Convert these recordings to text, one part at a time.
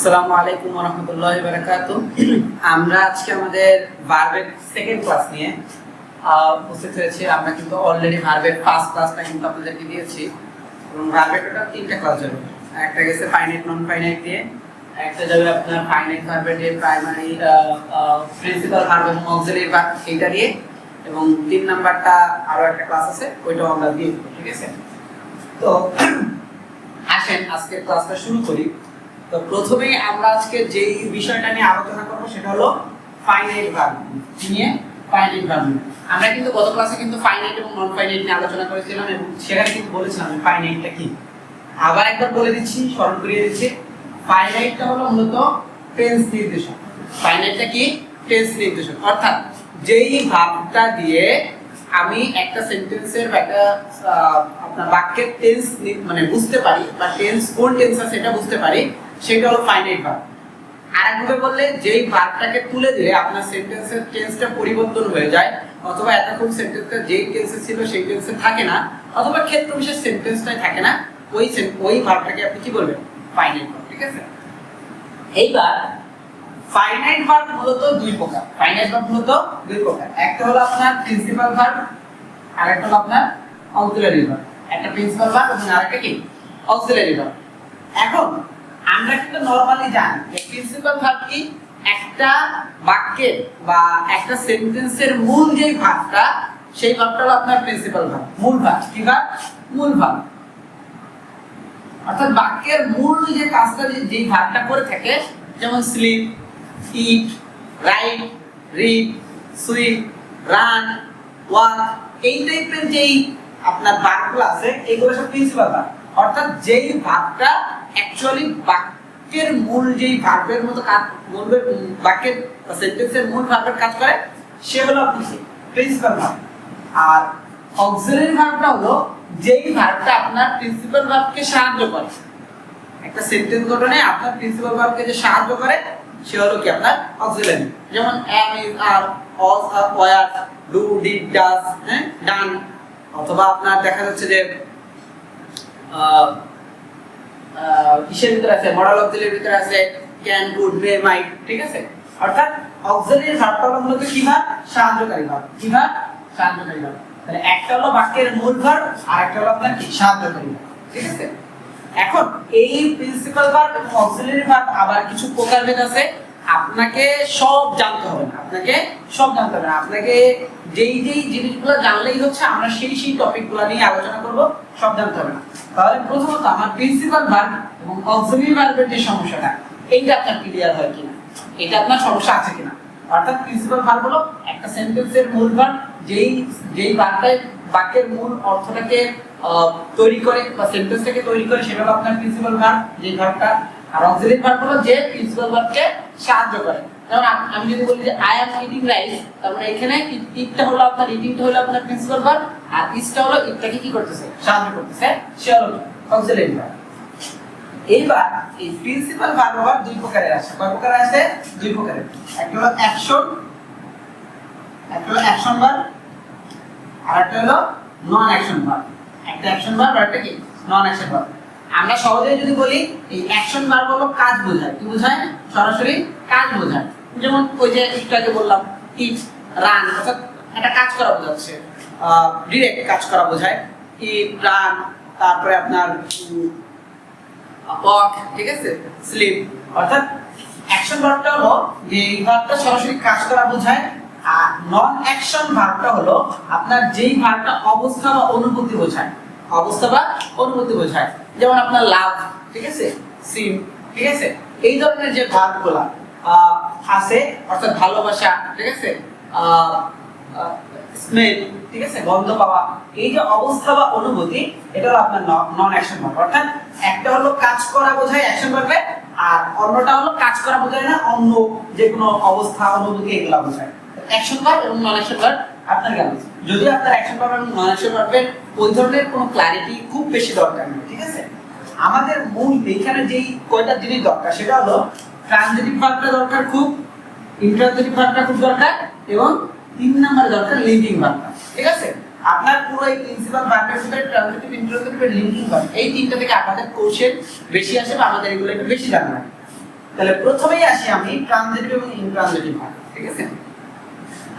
আসসালামু আলাইকুম ওয়া রাহমাতুল্লাহি ওয়া বারাকাতুহু। আমরা আজকে আমাদের ভার্বের সেকেন্ড ক্লাস নিয়ে উপস্থিত হয়েছি। আমরা কিন্তু অলরেডি ভার্বের ফার্স্ট ক্লাসটা কিন্তু আপনাদেরকে দিয়েছি এবং ভার্বের টোটাল তিনটা ক্লাস যাবে। একটা গেছে ফাইনাইট নন ফাইনাইট দিয়ে, একটা যাবে আপনার ফাইনাইট ভার্বের দিয়ে প্রাইমারি প্রিন্সিপাল ভার্ব এবং অক্সিলারি ভার্ব এইটা দিয়ে, এবং তিন নাম্বারটা আরো একটা ক্লাস আছে ওইটাও আমরা দিয়ে দেব। ঠিক আছে, তো আসেন আজকের ক্লাসটা শুরু করি। তো প্রথমেই আমরা আজকে যে বিষয়টা নিয়ে আলোচনা করব সেটা হলো ফাইনাইট ভার্ব নিয়ে। ফাইনাইট ভার্ব আমরা কিন্তু গত ক্লাসে কিন্তু ফাইনাইট এবং নন ফাইনাইট নিয়ে আলোচনা করেছিলাম এবং সেখানে কিন্তু বলেছিলাম ফাইনাইটটা কি। আবার একবার বলে দিচ্ছি, স্মরণ করিয়ে দিচ্ছি। ফাইনাইটটা হলো মূলত টেন্স নির্দেশক। ফাইনাইটটা কি? টেন্স নির্দেশক, অর্থাৎ যেই ভার্বটা দিয়ে আমি একটা সেন্টেন্সের বা একটা আপনার বাক্যের টেন্স মানে বুঝতে পারি বা টেন্স কোন টেন্স আছে সেটা বুঝতে পারি, সেটা হলো ফাইনাইট ভার্ব। আরেকভাবে বললে যেই ভার্বটাকে তুলে দিলে আপনার সেন্টেন্সের টেন্সটা পরিবর্তন হয়ে যায়, অথবা এতক্ষণ সেন্টেন্সটা যেই টেন্সে ছিল সেই টেন্সে থাকে না, অথবা ক্ষেত্র বিশেষ সেন্টেন্সটাই থাকে না, ওই ভার্বটাকে আপনি কি বলবেন? Finite verb. ঠিক আছে, এইবার ফাইনাইট ভার্ব মূলত দুই প্রকার। ফাইনাইট ভার্ব মূলত দুই প্রকার। একটা হলো আপনার প্রিন্সিপাল ভার্ব, আর একটা হলো আপনার অক্সিলারি ভার্ব। একটা প্রিন্সিপাল ভার্ব এবং আরেকটা কি? Auxiliary verb. এখন আমরা কিন্তু নরমালি জানি যে প্রিন্সিপাল ভার্ব কি? একটা বাক্যের বা একটা সেন্টেন্সের মূল যেই ভার্বটা, সেই ভার্বটা হলো আপনার প্রিন্সিপাল ভার্ব, মূল ভার্ব। কি ভার্ব? মূল ভার্ব। অর্থাৎ বাক্যের মূল যে কাজটা যেই ভার্বটা করে থাকে, যেমন sleep, eat, write, read, swim, run, walk, এই টাইপের যেই আপনার ভার্বগুলো আছে এগুলো সব প্রিন্সিপাল ভার্ব। অর্থাৎ যেই ভার্বটা অ্যাকচুয়ালি বাক্যের মূল যেই ভার্বের মতো কাজ বলবে, বাক্যের সেন্টেন্সের মূল ভার্বের কাজ করে, সে হলো আপনি প্রিন্সিপাল ভার্ব। আর অক্সিলারি ভার্বটা হলো যেই ভার্বটা আপনার প্রিন্সিপাল ভার্বকে সাহায্য করে। একটা সেন্টেন্স গঠনে আপনার প্রিন্সিপাল ভার্বকে যে সাহায্য করে সে হলো কি? আপনার অক্সিলারি। যেমন am, is, are, was, were, do, did, does, done, অথবা আপনার দেখা যাচ্ছে যে কিসের ভিতরে আছে? মডেল অক্সিলারির ভিতরে আছে ক্যান, কুড, মে, মাইট। ঠিক আছে, অর্থাৎ অক্সিলারি ভার্বটা হলো মূলত কি ভার্ব? সাহায্যকারী ভার্ব। কি ভার্ব? সাহায্যকারী ভার্ব। তাহলে একটা হলো বাক্যের মূল ভার্ব, আর একটা হলো আপনার কি? সাহায্যকারী ভার্ব। ঠিক আছে, এখন এই প্রিন্সিপাল ভার্ব এবং অক্সিলারি ভার্ব আবার কিছু প্রকারভেদ আছে। আপনাকে সব জানতে হবে না, আপনাকে সব জানতে হবে না। আপনাকে যেই জিনিসগুলো জানলেই হচ্ছে, আমরা সেই টপিকগুলো নিয়ে আলোচনা করব, সব জানতে হবে না। তাহলে প্রথমত আমার প্রিন্সিপাল ভার্ব এবং অক্সিলারি ভার্বের যে সমস্যাটা, এইটা আপনার ক্লিয়ার হয় কিনা, এটা আপনার সমস্যা আছে কিনা। অর্থাৎ প্রিন্সিপাল ভার্ব হলো একটা সেন্টেন্সের মূল ভার্ব, যেই ভার্বটাই বাক্যের মূল অর্থটাকে তৈরি করে বা সেন্টেন্সটাকে তৈরি করে, সেটা হলো আপনার প্রিন্সিপাল ভার্ব, যে ভার্বটা। আর অক্সিলারি ভার্ব হলো যে প্রিন্সিপাল ভার্বকে সাহায্য করে। যেমন আমি যদি বলি যে আই অ্যাম ইটিং রাইস, তার মানে এখানে ইটটা হলো আপনার, ইটিংটা হলো আপনার প্রিন্সিপাল ভার্ব, আর ইসটা হলো ইটটাকে কি করতেছে? সাহায্য করতেছে, সে হলো অক্সিলারি ভার্ব। এইবার এই প্রিন্সিপাল ভার্ব আবার দুই প্রকারের আছে। কয় প্রকার আছে? দুই প্রকারের। একটা হলো অ্যাকশন, একটা হলো অ্যাকশন ভার্ব, আর একটা হলো নন অ্যাকশন ভার্ব। একটা অ্যাকশন ভার্ব আর একটা কি? নন অ্যাকশন ভার্ব। আমরা সহজেই যদি বলি, এই অ্যাকশন ভার্ব হলো কাজ বোঝায়। কি বোঝায়? সরাসরি কাজ বোঝায়। যেমন ওই যে একটু আগে বললাম ইট, রান, অর্থাৎ একটা কাজ করা বোঝাচ্ছে, ডিরেক্ট কাজ করা বোঝায়। ইট, রান, তারপরে আপনার ওয়াক, ঠিক আছে, স্লিপ। অর্থাৎ অ্যাকশন ভার্বটা হলো যে এই ভার্বটা সরাসরি কাজ করা বোঝায়, আর নন অ্যাকশন ভার্বটা হলো আপনার যেই ভার্বটা অবস্থা বা অনুভূতি বোঝায়। অবস্থা বা অনুভূতি বোঝায়। যেমন আপনার লাভ, ঠিক আছে, সিম, ঠিক আছে, এই ধরনের যে ভার্বগুলো আছে, অর্থাৎ ভালোবাসা, ঠিক আছে, স্মেল, ঠিক আছে, গন্ধ পাওয়া, এই যে অবস্থা বা অনুভূতি, এটা হলো আপনার নন অ্যাকশন ভার্ব। অর্থাৎ একটা হলো কাজ করা বোঝায় অ্যাকশন ভার্বে, আর অন্যটা হলো কাজ করা বোঝায় না, অন্য যে কোনো অবস্থা, অনুভূতি এগুলো বোঝায়। অ্যাকশন ভার্ব এবং নন অ্যাকশন ভার্ব আপনার গেল। যদি আপনার অ্যাকশন ভার্ব এবং নন অ্যাকশন ভার্বের ওই ধরনের কোনো ক্ল্যারিটি খুব বেশি দরকার নেই। ঠিক আছে, আমাদের মূল এখানে যেই কয়টা জিনিস দরকার, সেটা হলো ট্রানজিটিভ ভার্বটা দরকার খুব, ইন্ট্রানজিটিভ ভার্বটা খুব দরকার, এবং তিন নম্বরে দরকার লিঙ্কিং ভার্বটা। ঠিক আছে, আপনার পুরো এই প্রিন্সিপাল ভার্বের ভিতরে ট্রানজিটিভ, ইন্ট্রানজিটিভ আর লিঙ্কিং ভার্ব, এই তিনটা থেকে আপনাদের কোশ্চেন বেশি আসে বা আমাদের এগুলো একটু বেশি জানা হয়। তাহলে প্রথমেই আসি আমি ট্রানজিটিভ এবং ইনট্রানজিটিভ ভার্ব, ঠিক আছে?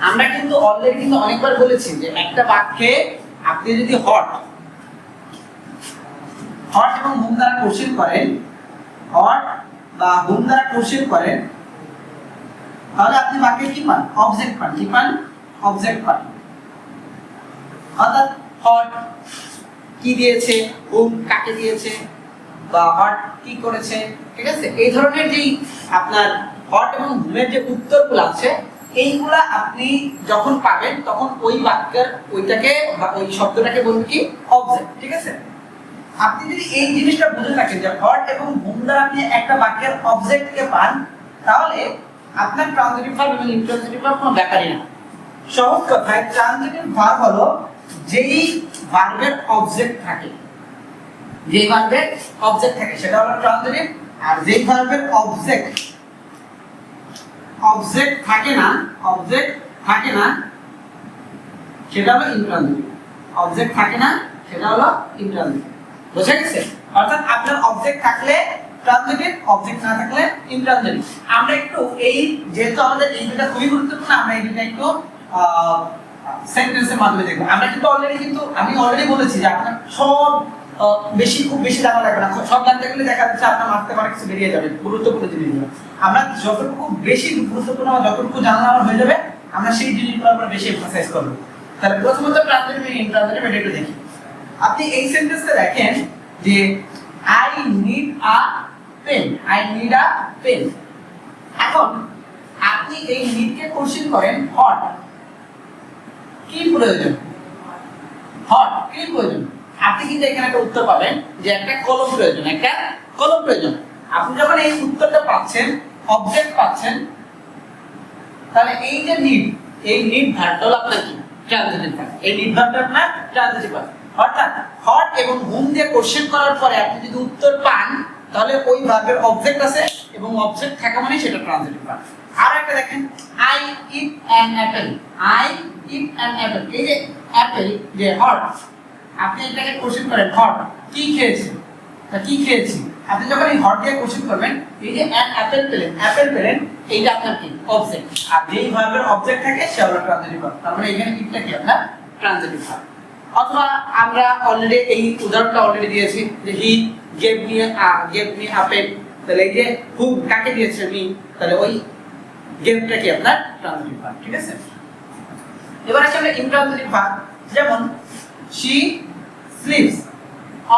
আমরা কিন্তু অলরেডি কিন্তু অনেকবার বলেছি যে একটা বাক্যে আপনি যদি হট এবং হুম দ্বারা কোশ্চেন করেন, হট বা হুম দ্বারা কোশ্চেন করেন, তাহলে আপনি বাক্যে কি পান? অবজেক্ট পান। কি পান? অবজেক্ট পান। অর্থাৎ হট কি দিয়েছে, হুম কাকে দিয়েছে, বা হট কি করেছে, ঠিক আছে? এই ধরনের যেই আপনার হট এবং হুমের যে উত্তরগুলো আছে, এইগুলা আপনি যখন পাবেন তখন ওই বাক্যের ওইটাকে বা ওই শব্দটাকে বলবেন কি? অবজেক্ট, ঠিক আছে? আপনি যদি এই জিনিসটা বুঝে থাকেন যে হট এবং হুম দ্বারা আপনি একটা বাক্যের অবজেক্টকে পান, তাহলে আপনার ট্রানজিটিভ ভার্ব এবং ইন্ট্রানজিটিভ ভার্ব কোনো ব্যাপারই না। সহজ কথায় ট্রানজিটিভ ভার্ব হলো যেই ভার্বের অবজেক্ট থাকে, যেই ভার্বের অবজেক্ট থাকে সেটা হলো ট্রানজিটিভ, আর যেই ভার্বের অবজেক্ট থাকে না, সেটা হলো ইন্ট্রানজিটিভ। অবজেক্ট থাকে না, সেটা হলো ইন্ট্রানজিটিভ। বুঝা গেছে? অর্থাৎ আপনার অবজেক্ট থাকলে ট্রানজিটিভ, অবজেক্ট না থাকলে ইন্ট্রানজিটিভ। আমরা একটু এই যেহেতু আমাদের এই দুটো খুবই গুরুত্বপূর্ণ, আমরা এই দুটো একটু সেন্টেন্সের মাধ্যমে দেখব। আমরা কিন্তু আমি অলরেডি বলেছি যে আপনার সব খুব বেশি জানা লাগবে না। সব জানতে গেলে দেখা যাচ্ছে আপনার মারতে পারে কিছু বেরিয়ে যাবে গুরুত্বপূর্ণ জিনিসগুলো। আমরা যতটুকু বেশি গুরুত্বপূর্ণ বা যতটুকু জানা আমার হয়ে যাবে, আমরা সেই জিনিসগুলোর উপর বেশি এমফাসাইজ করব। তাহলে প্রথমত ট্রানজিটিভ এবং ইন্ট্রানজিটিভ এটা একটু দেখি। আপনি এই সেন্টেন্সটা দেখেন যে আই নিড আ পেন, এখন আপনি এই নিডকে কোশ্চেন করেন হট কি প্রয়োজন, আপনি কিন্তু এখানে একটা উত্তর পাবেন যে একটা কলম প্রয়োজন, আপনি যখন এই উত্তরটা পাচ্ছেন, অবজেক্ট পাচ্ছেন, তাহলে এই যে নিড ভার্বটা হলো আপনার কি? Transitive verb. এই নিড ভার্বটা আপনার ট্রানজিটিভ ভার্ব। অর্থাৎ হট এবং হুম দিয়ে কোশ্চেন করার পরে আপনি যদি উত্তর পান, তাহলে ওই ভার্বের অবজেক্ট আছে এবং অবজেক্ট থাকা মানে সেটা ট্রানজিটিভ ভার্ব। আর একটা দেখেন, আই ইট অ্যান অ্যাপল, এই যে অ্যাপল যে হট, আপনি এটাকে কোশ্চেন করেন হট কি খেয়েছেন, আপনি যখন এই হট দিয়ে কোশ্চেন করবেন, এই যে অ্যান অ্যাপল পেলেন, এইটা আপনার কি? অবজেক্ট। আর যেই ভার্বের অবজেক্ট থাকে সেটা হলো ট্রানজিটিভ ভার্ব। তার মানে এখানে কিটা কি আপনার ট্রানজিটিভ ভার্ব। অথবা আমরা অলরেডি এই উদাহরণটা অলরেডি দিয়েছি যে he gave me a pen, তাহলে এই যে হু কাকে দিয়েছে? মি, তাহলে ওই গেভটা কি আপনার ট্রানজিটিভ ভার্ব, ঠিক আছে? এবার আসলে আমরা ইন্ট্রানজিটিভ ভার্ব, যেমন she sleeps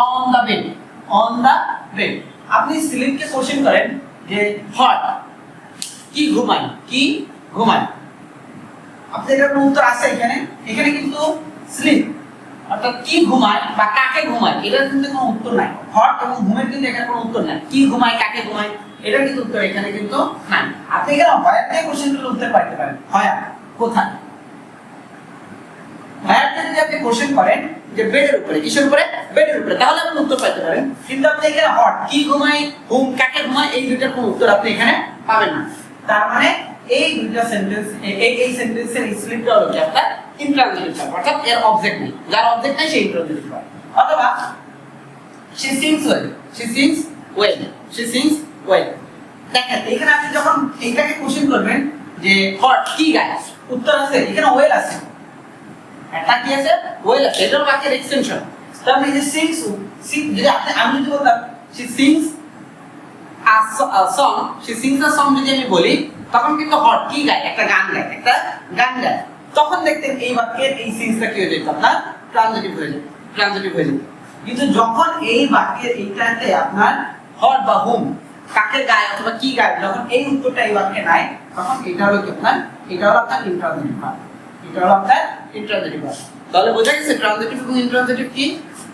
on the bed, আপনি স্লিপকে কোশ্চেন করেন যে হট কি ঘুমায়, আপনি এটার কোনো উত্তর আছে এখানে কিন্তু স্লিপ অর্থাৎ কি ঘুমায় বা কাকে ঘুমায় এটার কিন্তু কোনো উত্তর নাই। হট এবং ঘুমের কিন্তু এখানে কোনো উত্তর নাই। কি ঘুমায়, কাকে ঘুমায়, এটার কিন্তু উত্তর এখানে কিন্তু নাই। আপনি এখানে হোয়ার দিয়ে কোশ্চেন করলে উত্তর পাইতে পারেন। হোয়ার কোথায়, যদি আপনি কোশ্চেন করেন যে বেডের উপরে, কিসের উপরে? বেডের উপরে, তাহলে আপনি উত্তর পাইতে পারেন। কিন্তু আপনি এখানে হট কি ঘুমায়, হুম কাকে ঘুমায়, এই দুইটার কোনো উত্তর আপনি এখানে পাবেন না। তার মানে এই দুইটা সেন্টেন্স, এই সেন্টেন্সের স্লিপটা হলো কি আপনার ইন্ট্রানজিটিভ ভার্ব, অর্থাৎ এর অবজেক্ট নেই। যার অবজেক্ট নাই সেই ইন্ট্রানজিটিভ ভার্ব। অথবা she sings well, দেখেন এখানে আপনি যখন এইটাকে কোশ্চেন করবেন যে হট কি গায়, উত্তর আছে এখানে ওয়েল আছে, এটা কি আছে? ওয়েল আছে, এটার বাক্যের এক্সটেনশন। তার মানে যে যদি আমি যদি বলতাম she sings a song, যদি আমি বলি তখন কিন্তু হট কি গায়? একটা গান গায়, তখন দেখতেন এই বাক্যের এই সিংসটা কি হয়ে যেত? আপনার ট্রানজিটিভ হয়ে যেত। কিন্তু যখন এই বাক্যের এইটাতে আপনার হট বা হুম কাকে গায় অথবা কি গায়, যখন এই উত্তরটা এই বাক্যে নাই, তখন এটা হলো কি আপনার ইন্ট্রানজিটিভ ভার্ব। তাহলে বোঝা গেছে ট্রানজিটিভ এবং ইন্ট্রানজিটিভ কি?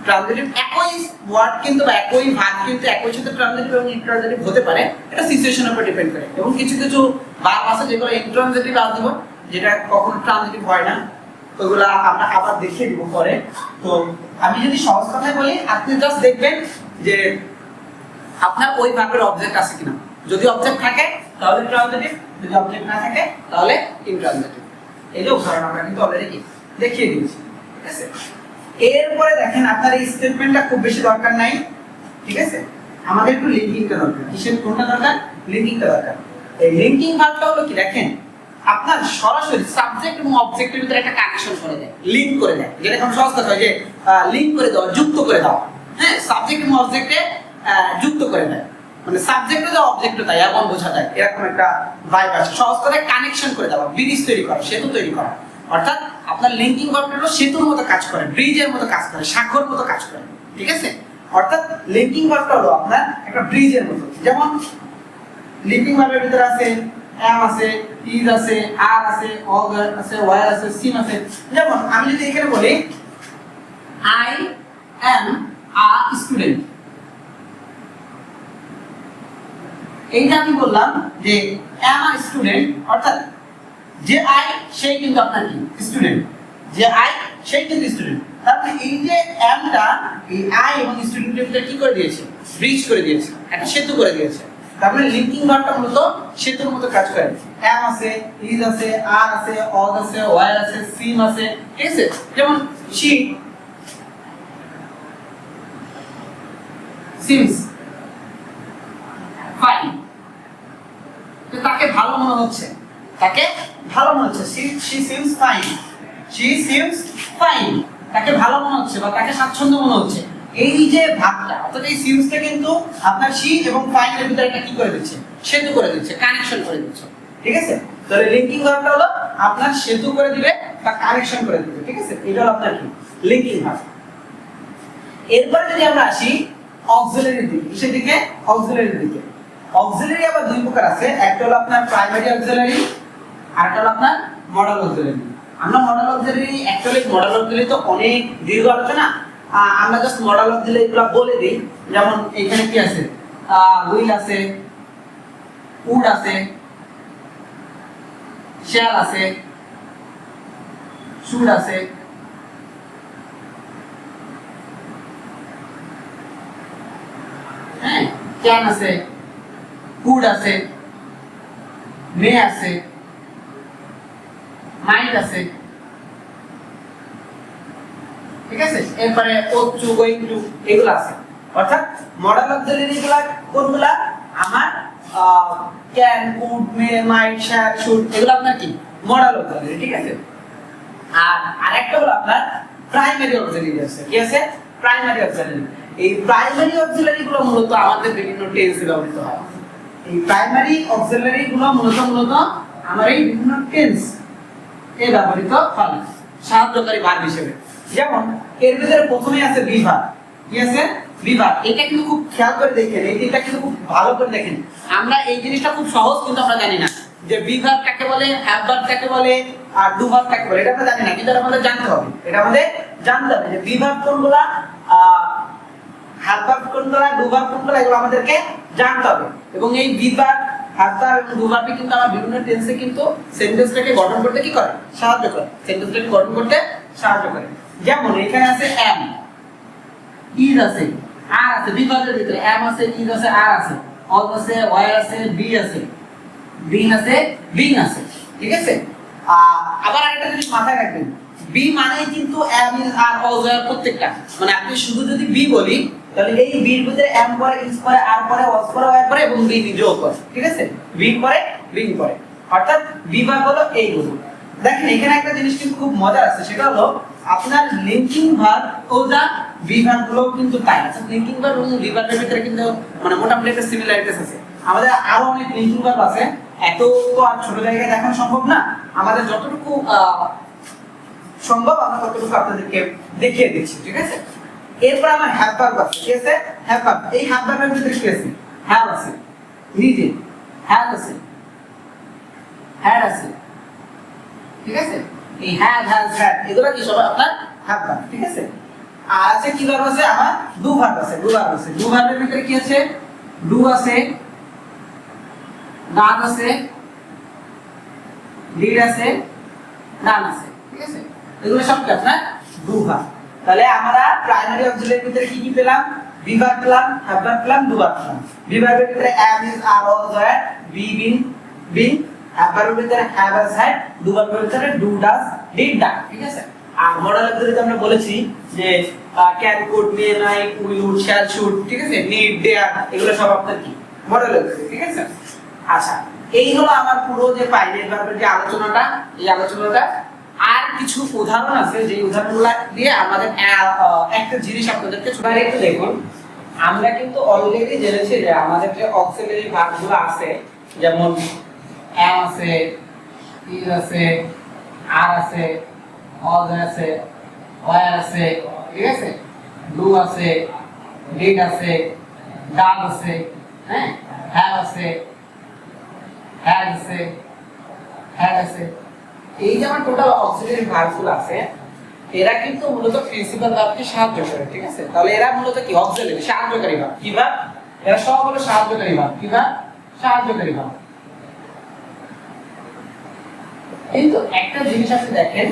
ট্রানজিটিভ একই ওয়ার্ড কিন্তু বা একই ভার্ব কিন্তু একই সাথে ট্রানজিটিভ এবং ইন্ট্রানজিটিভ হতে পারে, এটা সিচুয়েশনের উপর ডিপেন্ড করে। এবং কিছু ভার্ব আছে যেগুলো ইন্ট্রানজিটিভ আসবে, যেটা কখনো ট্রানজিটিভ হয় না, ওইগুলা আমরা আবার দেখিয়ে দিব পরে। তো আমি যদি সহজ কথায় বলি, আপনি জাস্ট দেখবেন যে আপনার ওই ভার্বের অবজেক্ট আছে কিনা। যদি অবজেক্ট থাকে তাহলে ট্রানজিটিভ, যদি অবজেক্ট না থাকে তাহলে ইন্ট্রানজিটিভ। এই যে উদাহরণ আমরা কিন্তু অলরেডি দেখিয়ে দিয়েছি, ঠিক আছে? এরপরে দেখেন আপনার এই স্টেটমেন্টটা খুব বেশি দরকার নাই, ঠিক আছে? আমাদের একটু লিঙ্কিংটা দরকার। কিসের কোনটা দরকার? লিঙ্কিংটা দরকার। এই লিঙ্কিং ভার্বটা হলো কি দেখেন আপনার সরাসরি সাবজেক্ট এবং অবজেক্টের ভিতরে একটা কানেকশন করে দেয়, লিংক করে দেয়, যেটা এখন সহজ কথা হয় যে লিংক করে দাও, যুক্ত করে দাও। হ্যাঁ, সাবজেক্ট এবং অবজেক্টে যুক্ত করে দেয়, মানে সাবজেক্টে যা অবজেক্টে তাই এমন বোঝা যায়, এরকম একটা ভাইব আছে। সহজ করে কানেকশন করে দেওয়া, ব্রিজ তৈরি করা, সেতু তৈরি করা। অর্থাৎ আপনার লিঙ্কিং ভার্বটা হলো সেতুর মতো কাজ করে, ব্রিজের মতো কাজ করে, শাখার মতো কাজ করে, ঠিক আছে? অর্থাৎ লিঙ্কিং ভার্বটা হলো আপনার একটা ব্রিজের মতো। যেমন লিঙ্কিং ভার্বের ভিতরে আছে am আছে, is আছে, are আছে, all আছে, were আছে, seem আছে। যেমন আমি যদি এখানে বলি I am a student, এইটা আমি বললাম যে am a student, অর্থাৎ যে I সেই কিন্তু আপনার কি স্টুডেন্ট, যে I সেই কিন্তু স্টুডেন্ট। তারপরে এই যে am টা এই I এবং স্টুডেন্টের ভিতরে কি করে দিয়েছে, ব্রিজ করে দিয়েছে, একটা সেতু করে দিয়েছে। তারপরে লিঙ্কিং ভার্বটা মূলত সেতুর মতো কাজ করে। am আছে, is আছে, are আছে, all আছে, were আছে, seem আছে, ঠিক আছে? যেমন she seems fine, তো তাকে ভালো মনে হচ্ছে, তাকে ভালো মনে হচ্ছে, she seems fine, she seems fine, তাকে ভালো মনে হচ্ছে বা তাকে স্বাচ্ছন্দ্য মনে হচ্ছে। এই যে ভাবটা, অর্থাৎ এই সিমসটা কিন্তু আপনার শি এবং ফাইন এর ভিতরে একটা কি করে দিচ্ছে, সেতু করে দিচ্ছে, কানেকশন করে দিচ্ছে, ঠিক আছে? তাহলে লিঙ্কিং ভার্বটা হলো আপনার সেতু করে দিবে বা কানেকশন করে দিবে, ঠিক আছে? এটা হলো আপনার কি লিঙ্কিং ভার্ব। এরপরে যদি আমরা আসি অক্সিলারি দিকে, কিসের দিকে? অক্সিলারি দিকে। অক্সিলারি আবার দুই প্রকার আছে, একটা হলো আপনার প্রাইমারি অক্সিলারি, আর একটা হলো আপনার মডেল অক্সিলারি। আমরা modal auxiliary, actually modal auxiliary তো অনেক দীর্ঘ আলোচনা, আমরা জাস্ট মডেল অক্সিলারি গুলো বলে দিই। যেমন এখানে কি আছে, উইল আছে, উড আছে, শ্যাল আছে, শুড আছে, হ্যাঁ, ক্যান আছে, কুড আছে, মে আছে, মাইট আছে, ঠিক আছে? এরপরে ought to, going to, এগুলো আছে। অর্থাৎ মডেল অক্সিলারি গুলা কোনগুলা? আমার can, could, may, might, shall, should, এগুলো আপনার কি মডেল অক্সিলারি, ঠিক আছে? আর আরেকটা হলো আপনার প্রাইমারি অক্সিলারি আছে। কি আছে? Primary auxiliary. এই প্রাইমারি অক্সিলারি গুলো মূলত আমাদের বিভিন্ন টেন্সে ব্যবহৃত হয়। এই প্রাইমারি অক্সিলারি গুলো মূলত আমার এই বিভিন্ন টেন্স এ ব্যবহৃত হয় সাহায্যকারী ভার্ব হিসেবে। যেমন এর ভিতরে প্রথমে আছে বি ভার্ব। কি আছে? Be verb. এটা কিন্তু খুব খেয়াল করে দেখেন, এই দিকটা কিন্তু খুব ভালো করে দেখেন। আমরা এই জিনিসটা খুব সহজ কিন্তু আমরা জানি না যে বি ভার্ব কাকে বলে, হ্যাভ ভার্ব কাকে বলে, আর ডু ভার্ব কাকে বলে, এটা আমরা জানি না, কিন্তু এটা আমাদের জানতে হবে। এটা আমাদের জানতে হবে যে বি ভার্ব কোনগুলা, হ্যাভ ভার্ব কোনগুলা, ডু ভার্ব কোনগুলা, এগুলো আমাদেরকে জানতে হবে। এবং এই বি ভার্ব, হ্যাভ ভার্ব এবং ডু ভার্ব কিন্তু আমরা বিভিন্ন টেন্সে কিন্তু সেন্টেন্সটাকে গঠন করতে কি করে? সাহায্য করে। সেন্টেন্সটাকে গঠন করতে সাহায্য করে। যেমন এখানে আছে am, is আছে, are আছে, বি ভার্বের ভিতরে am আছে, is আছে, are আছে, all আছে, were আছে, be আছে, being আছে, being আছে, ঠিক আছে? আবার আরেকটা জিনিস মাথায় রাখবেন, be মানে কিন্তু am, is, are, all, were প্রত্যেকটা, মানে আপনি শুধু যদি be বলি তাহলে এই be এর ভিতরে am পরে, is পরে, are পরে, was পরে, were পরে এবং be নিজেও পরে, ঠিক আছে? be পরে, being পরে, অর্থাৎ be ভার্ব হলো এইগুলো। দেখেন এখানে একটা জিনিস কিন্তু খুব মজার আছে, সেটা হলো আপনার লিঙ্কিং ভার্ব ও দা বি ভার্ব গুলো কিন্তু তাই আছে। লিঙ্কিং ভার্ব এবং বি ভার্বের ভিতরে কিন্তু মানে মোটামুটি একটা সিমিলারিটিস আছে। আমাদের আরো অনেক লিঙ্কিং ভার্ব আছে, এত তো আর ছোট জায়গায় দেখানো সম্ভব না। আমাদের যতটুকু সম্ভব আমরা ততটুকু আপনাদেরকে দেখিয়ে দিচ্ছি, ঠিক আছে? এরপর আমার হ্যাভ ভার্ব আছে। কি আছে? Have verb. এই হ্যাভ ভার্বের ভিতরে কি আছে? হ্যাভ আছে, নিজে, হ্যাভ আছে, হ্যাড আছে, ঠিক আছে? এই হ্যাভ, হ্যাজ, হ্যাড এগুলো কি সব আপনার হ্যাভ ভার্ব, ঠিক আছে? আর আছে কি ভার্ব আছে? আমার ডু ভার্ব আছে। ডু ভার্ব আছে। ডু ভার্বের ভিতরে কি আছে? ডু আছে, ডান আছে, ডিড আছে, ডান আছে, ঠিক আছে? এগুলো সব কি আপনার ডু ভার্ব। তাহলে আমরা প্রাইমারি অক্সিলারির ভিতরে কি কি পেলাম? বি ভার্ব পেলাম, হ্যাভ ভার্ব পেলাম, ডু ভার্ব পেলাম। বি ভার্বের ভিতরে am, is, are, all, were, be, being, have ভার্বের ভিতরে have, has, had, ডু ভার্বের ভিতরে do, does, did, done, ঠিক আছে? আর মডেল অক্সিলারিতে আমরা বলেছি যে can, could, may, might, will, would, shall, should, ঠিক আছে? need, dare এগুলো সব আপনার কি মডেল অক্সিলারি, ঠিক আছে? আচ্ছা, এই হলো আমার পুরো যে ফাইনাইট ভার্বের যে আলোচনাটা, এই আলোচনাটা। আর কিছু উদাহরণ আছে, যে উদাহরণগুলো দিয়ে আমাদের একটা জিনিস আপনাদেরকে ছোট একটু দেখুন। আমরা কিন্তু অলরেডি জেনেছি যে আমাদের যে অক্সিলারি ভার্বগুলো আছে, যেমন am আছে, is আছে, are আছে, was আছে, were আছে, ঠিক আছে, do আছে, did আছে, does আছে, হ্যাঁ, have আছে, had আছে, had আছে। এই যে আমার টোটাল অক্সিলারি ভার্বগুলো আছে, এরা কিন্তু মূলত প্রিন্সিপাল ভার্বকে সাহায্য করে, ঠিক আছে। তাহলে এরা মূলত কি অক্সিলারি, সাহায্যকারী ভার্ব। কি ভার্ব? এরা সব হলো সাহায্যকারী ভার্ব। কি ভার্ব? সাহায্যকারী ভার্ব। কিন্তু একটা জিনিস আছে দেখেন,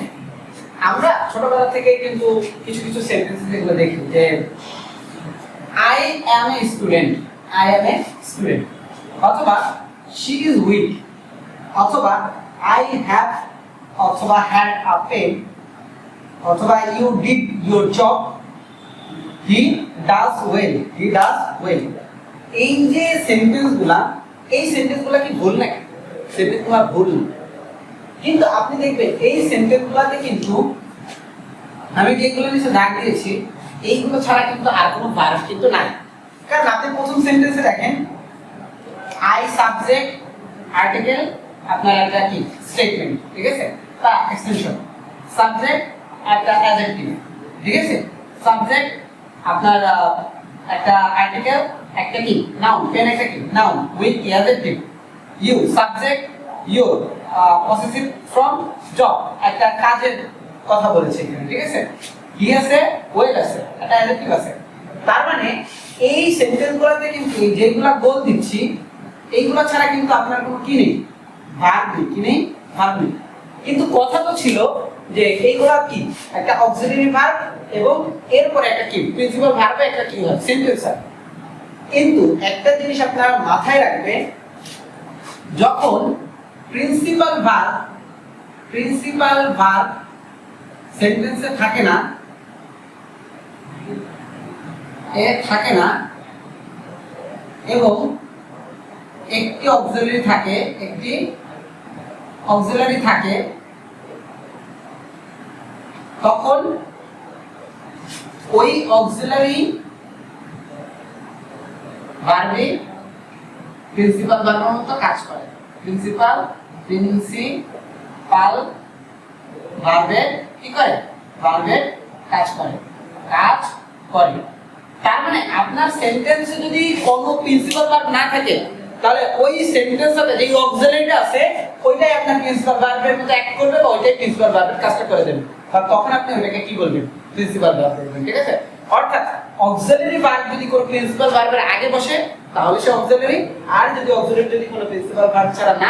আমরা ছোটবেলা থেকে কিন্তু কিছু কিছু সেন্টেন্স এগুলো দেখি যে I am a student, I am a student, অথবা শি ইজ উইক, অথবা আই হ্যাভ, অথবা হ্যাড আ পেন, অথবা you did your job, he does well, he does well. এই যে সেন্টেন্সগুলা, এই সেন্টেন্সগুলা কি ভুল নাকি? সেন্টেন্সগুলা ভুল, কিন্তু আপনি দেখবেন এই সেন্টেন্সগুলোতে কিন্তু আমি যেগুলো নিচে দাগ দিয়েছি, এইগুলো ছাড়া কিন্তু আর কোনো ভার্ব কিন্তু নাই। কারণ আপনি প্রথম সেন্টেন্সে দেখেন আই সাবজেক্ট আর্টিকেল, আপনার একটা কি স্টেটমেন্ট, ঠিক আছে, তা এক্সটেনশন, সাবজেক্ট একটা অ্যাডজেক্টিভ, ঠিক আছে, সাবজেক্ট আপনার একটা আর্টিকেল, একটা কি নাউন, পেন একটা কি noun with adjective, you subject, your possessive from job, একটা কাজের কথা বলেছে এখানে, ঠিক আছে, হি আছে, ওয়েল আছে, একটা অ্যাডজেক্টিভ আছে। তার মানে এই সেন্টেন্সগুলোতে কিন্তু যেগুলা গোল দিচ্ছি, এইগুলো ছাড়া কিন্তু আপনার কোনো কি নেই, ভার্ব নেই। কি নেই? ভার্ব নেই। কিন্তু কথা তো ছিল যে এইগুলা কি একটা অক্সিলারি ভার্ব এবং এরপর একটা কি প্রিন্সিপাল ভার্বে একটা কি হয় সেন্টেন্স হয়। কিন্তু একটা জিনিস আপনারা মাথায় রাখবেন, যখন প্রিন্সিপাল ভার্ব সেন্টেন্সে থাকে না, থাকে না, এবং একটি অক্সিলারি থাকে, একটি অক্সিলারি থাকে, তখন ওই অক্সিলারি ভার্বে প্রিন্সিপাল ভার্বের মতো কাজ করে। প্রিন্সিপাল ভার্বে কি করে? ভার্বের কাজ করে, কাজ করে। তার মানে আপনার সেন্টেন্সে যদি কোনো প্রিন্সিপাল ভার্ব না থাকে, তাহলে ওই সেন্টেন্সটাতে যে অক্সিলারিটা আছে ওইটাই আপনার প্রিন্সিপাল ভার্বের মতো অ্যাক্ট করবে, বা ওইটাই প্রিন্সিপাল ভার্বের কাজটা করে দেবে, আর তখন আপনি ওইটাকে কি বলবেন? প্রিন্সিপাল ভার্ব বলবেন, ঠিক আছে। অর্থাৎ অক্সিলারি ভার্ব যদি কোনো প্রিন্সিপাল ভার্বের আগে বসে তাহলে সে অক্সিলারি, আর যদি অক্সিলারি যদি কোনো প্রিন্সিপাল ভার্ব ছাড়া না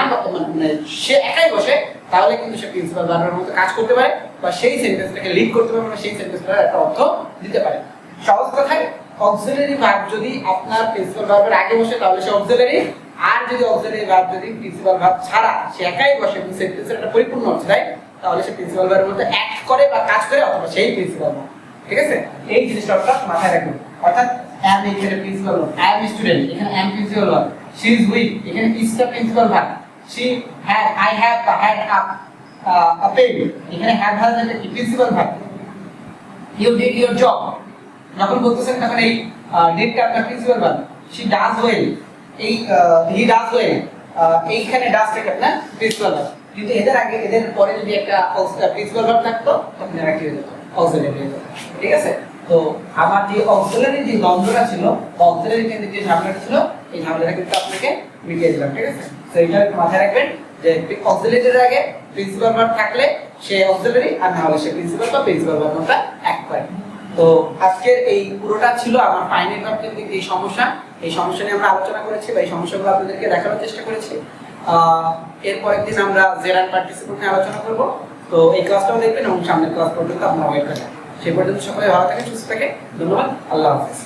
মানে সে একাই বসে, তাহলে কিন্তু সে প্রিন্সিপাল ভার্বের মতো কাজ করতে পারে, বা সেই সেন্টেন্সটাকে লিড করতে পারে, বা সেই সেন্টেন্সটার একটা অর্থ দিতে পারে। সহজ কথায় অক্সিলারি ভার্ব যদি আপনার প্রিন্সিপাল ভার্বের আগে বসে তাহলে সে অক্সিলারি, আর যদি অক্সিলারি ভার্ব যদি প্রিন্সিপাল ভার্ব ছাড়া সে একাই বসে এবং সেন্টেন্সের একটা পরিপূর্ণ অর্থ দেয়, তাহলে সে প্রিন্সিপাল ভার্বের মধ্যে অ্যাক্ট করে বা কাজ করে, অথবা সেই প্রিন্সিপাল ভার্ব, ঠিক আছে। এই জিনিসটা আপনারা মাথায় রাখবেন। অর্থাৎ am এখানে principal verb, I am student এখানে am principal verb, she is weak এখানে is টা principal verb, she had I have had a pen এখানে have has একটা principal verb, you did your job যখন বলতেছেন তখন এই did টা একটা principal verb, she does well এই he does well এইখানে does টা একটা প্রিন্সিপাল ভার্ব। কিন্তু এদের আগে এদের পরে যদি একটা প্রিন্সিপাল ভার্ব থাকতো তখন এরা কি হয়ে যেত? অক্সিলারি হয়ে যেত, ঠিক আছে। তো আমার যে অক্সিলারি যে দ্বন্দ্বটা ছিল, অক্সিলারি কেন্দ্রিক যে ঝামেলাটা ছিল, এই ঝামেলাটা কিন্তু আপনাকে মিটিয়ে দিলাম, ঠিক আছে। তো এটা একটু মাথায় রাখবেন যে অক্সিলারির আগে প্রিন্সিপাল ভার্ব থাকলে সে অক্সিলারি, আর না হলে সে প্রিন্সিপাল বা প্রিন্সিপাল ভার্বটা অ্যাক্ট করে। তো আজকের এই পুরোটা ছিল আমার ফাইনাইট ভার্ব কেন্দ্রিক এই সমস্যা নিয়ে আমরা আলোচনা করেছি, বা এই সমস্যাগুলো আপনাদেরকে দেখানোর চেষ্টা করেছি। এরপরের দিন আমরা জেরার পার্টিসিপেন্ট নিয়ে আলোচনা করব। তো এই ক্লাসটাও দেখবেন এবং সামনের ক্লাস পর্যন্ত আপনারা ওয়েট করবেন। সেই পর্যন্ত সকলে ভালো থাকেন, সুস্থ থাকেন। ধন্যবাদ। আল্লাহ হাফেজ।